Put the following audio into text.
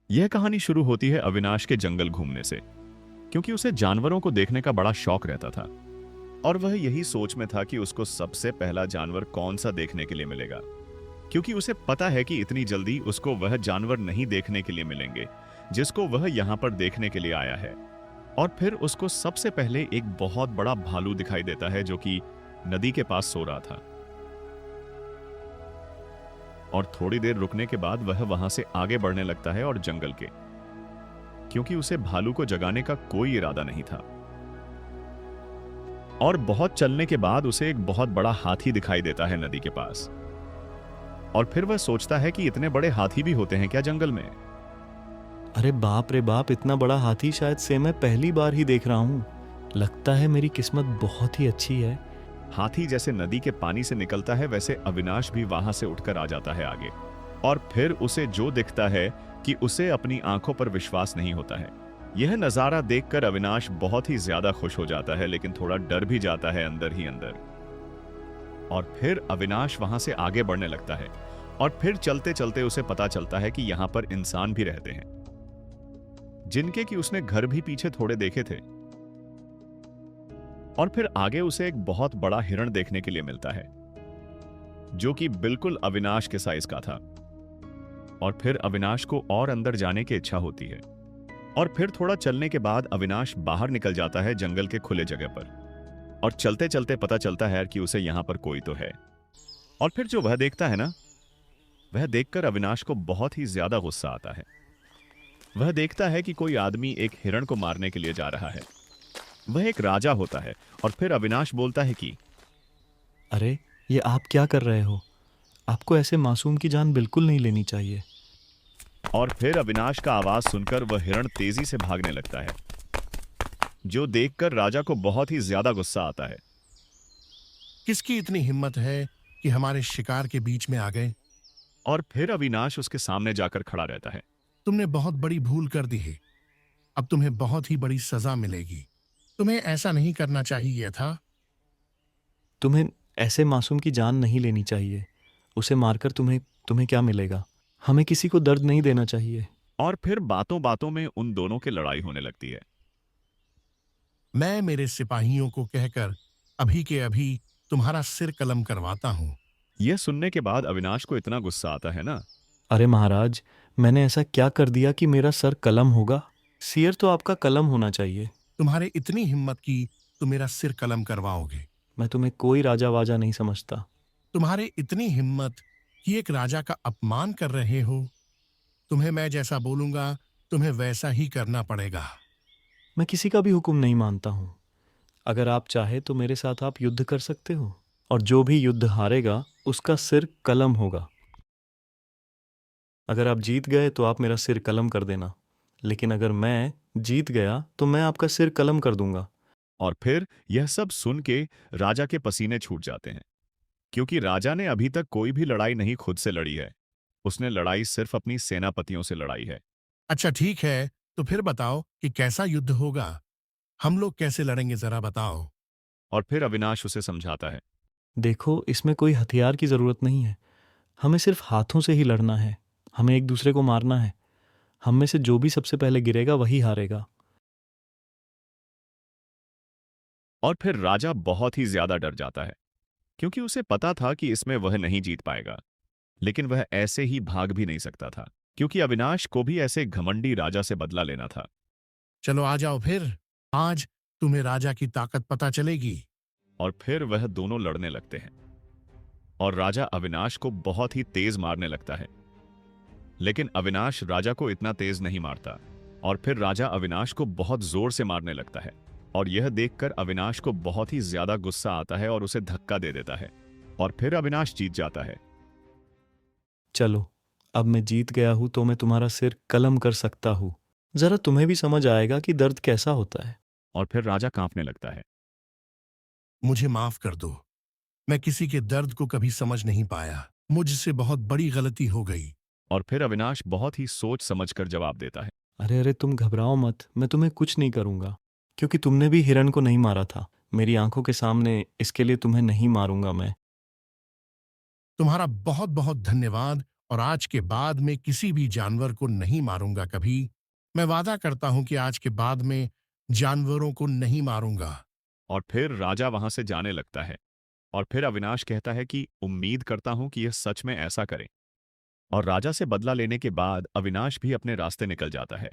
यह कहानी शुरू होती है अविनाश के जंगल घूमने से, क्योंकि उसे जानवरों को देखने का बड़ा शौक रहता था। और वह यही सोच में था कि उसको सबसे पहला जानवर कौन सा देखने के लिए मिलेगा, क्योंकि उसे पता है कि इतनी जल्दी उसको वह जानवर नहीं देखने के लिए मिलेंगे जिसको वह यहां पर देखने के लिए आया है। और फिर उसको सबसे पहले एक बहुत बड़ा भालू दिखाई देता है जो कि नदी के पास सो रहा था। और थोड़ी देर रुकने के बाद वह वहां से आगे बढ़ने लगता है और जंगल के, क्योंकि उसे भालू को जगाने का कोई इरादा नहीं था। और बहुत चलने के बाद उसे एक बहुत बड़ा हाथी दिखाई देता है नदी के पास। और फिर वह सोचता है कि इतने बड़े हाथी भी होते हैं क्या जंगल में। अरे बाप रे बाप, इतना बड़ा हाथी शायद से मैं पहली बार ही देख रहा हूँ। लगता है मेरी किस्मत बहुत ही अच्छी है। हाथी जैसे नदी के पानी से निकलता है वैसे अविनाश भी वहां से उठकर आ जाता है आगे। और फिर उसे जो दिखता है कि उसे अपनी आंखों पर विश्वास नहीं होता है। यह नजारा देखकर अविनाश बहुत ही ज्यादा खुश हो जाता है, लेकिन थोड़ा डर भी जाता है अंदर ही अंदर। और फिर अविनाश वहां से आगे बढ़ने लगता है और फिर चलते चलते उसे पता चलता है कि यहां पर इंसान भी रहते हैं, जिनके कि उसने घर भी पीछे थोड़े देखे थे। और फिर आगे उसे एक बहुत बड़ा हिरण देखने के लिए मिलता है जो कि बिल्कुल अविनाश के साइज का था। और फिर अविनाश को और अंदर जाने की इच्छा होती है। और फिर थोड़ा चलने के बाद अविनाश बाहर निकल जाता है जंगल के खुले जगह पर। और चलते चलते पता चलता है कि उसे यहां पर कोई तो है। और फिर जो वह देखता है ना, वह देखकर अविनाश को बहुत ही ज्यादा गुस्सा आता है। वह देखता है कि कोई आदमी एक हिरण को मारने के लिए जा रहा है। वह एक राजा होता है। और फिर अविनाश बोलता है कि अरे, ये आप क्या कर रहे हो? आपको ऐसे मासूम की जान बिल्कुल नहीं लेनी चाहिए। और फिर अविनाश का आवाज सुनकर वह हिरण तेजी से भागने लगता है, जो देखकर राजा को बहुत ही ज्यादा गुस्सा आता है। किसकी इतनी हिम्मत है कि हमारे शिकार के बीच में आ गए? और फिर अविनाश उसके सामने जाकर खड़ा रहता है। तुमने बहुत बड़ी भूल कर दी है। अब तुम्हें बहुत ही बड़ी सजा मिलेगी। तुम्हें ऐसा नहीं करना चाहिए था। तुम्हें ऐसे मासूम की जान नहीं लेनी चाहिए। उसे मारकर तुम्हें तुम्हें क्या मिलेगा? हमें किसी को दर्द नहीं देना चाहिए। और फिर बातों बातों में उन दोनों की लड़ाई होने लगती है। मैं मेरे सिपाहियों को कहकर अभी के अभी तुम्हारा सिर कलम करवाता हूं। यह सुनने के बाद अविनाश को इतना गुस्सा आता है ना। अरे महाराज, मैंने ऐसा क्या कर दिया कि मेरा सर कलम होगा? सिर तो आपका कलम होना चाहिए। तुम्हारे इतनी हिम्मत की तुम मेरा सिर कलम करवाओगे? मैं तुम्हें कोई राजा वाजा नहीं समझता। तुम्हारे इतनी हिम्मत कि एक राजा का अपमान कर रहे हो? तुम्हें मैं जैसा बोलूंगा तुम्हें वैसा ही करना पड़ेगा। मैं किसी का भी हुक्म नहीं मानता हूँ। अगर आप चाहे तो मेरे साथ आप युद्ध कर सकते हो, और जो भी युद्ध हारेगा उसका सिर कलम होगा। अगर आप जीत गए तो आप मेरा सिर कलम कर देना, लेकिन अगर मैं जीत गया तो मैं आपका सिर कलम कर दूंगा। और फिर यह सब सुन के राजा के पसीने छूट जाते हैं, क्योंकि राजा ने अभी तक कोई भी लड़ाई नहीं खुद से लड़ी है। उसने लड़ाई सिर्फ अपनी सेनापतियों से लड़ाई है। अच्छा ठीक है, तो फिर बताओ कि कैसा युद्ध होगा? हम लोग कैसे लड़ेंगे जरा बताओ। और फिर अविनाश उसे समझाता है। देखो, इसमें कोई हथियार की ज़रूरत नहीं है। हमें सिर्फ हाथों से ही लड़ना है। हमें एक दूसरे को मारना है। हम में से जो भी सबसे पहले गिरेगा वही हारेगा। और फिर राजा बहुत ही ज्यादा डर जाता है, क्योंकि उसे पता था कि इसमें वह नहीं जीत पाएगा। लेकिन वह ऐसे ही भाग भी नहीं सकता था, क्योंकि अविनाश को भी ऐसे घमंडी राजा से बदला लेना था। चलो आ जाओ फिर। आज तुम्हें राजा की ताकत पता चलेगी। और फिर वह दोनों लड़ने लगते हैं। और राजा अविनाश को बहुत ही तेज मारने लगता है, लेकिन अविनाश राजा को इतना तेज नहीं मारता। और फिर राजा अविनाश को बहुत जोर से मारने लगता है। और यह देखकर अविनाश को बहुत ही ज्यादा गुस्सा आता है और उसे धक्का दे देता है। और फिर अविनाश जीत जाता है। चलो, अब मैं जीत गया हूं तो मैं तुम्हारा सिर कलम कर सकता हूं। जरा तुम्हें भी समझ आएगा कि दर्द कैसा होता है। और फिर राजा कांपने लगता है। मुझे माफ कर दो। मैं किसी के दर्द को कभी समझ नहीं पाया। मुझसे बहुत बड़ी गलती हो गई। और फिर अविनाश बहुत ही सोच समझकर जवाब देता है। अरे अरे, तुम घबराओ मत, मैं तुम्हें कुछ नहीं करूंगा। क्योंकि तुमने भी हिरण को नहीं मारा था मेरी आंखों के सामने, इसके लिए तुम्हें नहीं मारूंगा मैं। तुम्हारा बहुत बहुत धन्यवाद और आज के बाद में किसी भी जानवर को नहीं मारूंगा कभी। मैं वादा करता हूं कि आज के बाद में जानवरों को नहीं मारूंगा। और फिर राजा वहां से जाने लगता है। और फिर अविनाश कहता है कि उम्मीद करता हूं कि यह सच में ऐसा करे। और राजा से बदला लेने के बाद अविनाश भी अपने रास्ते निकल जाता है।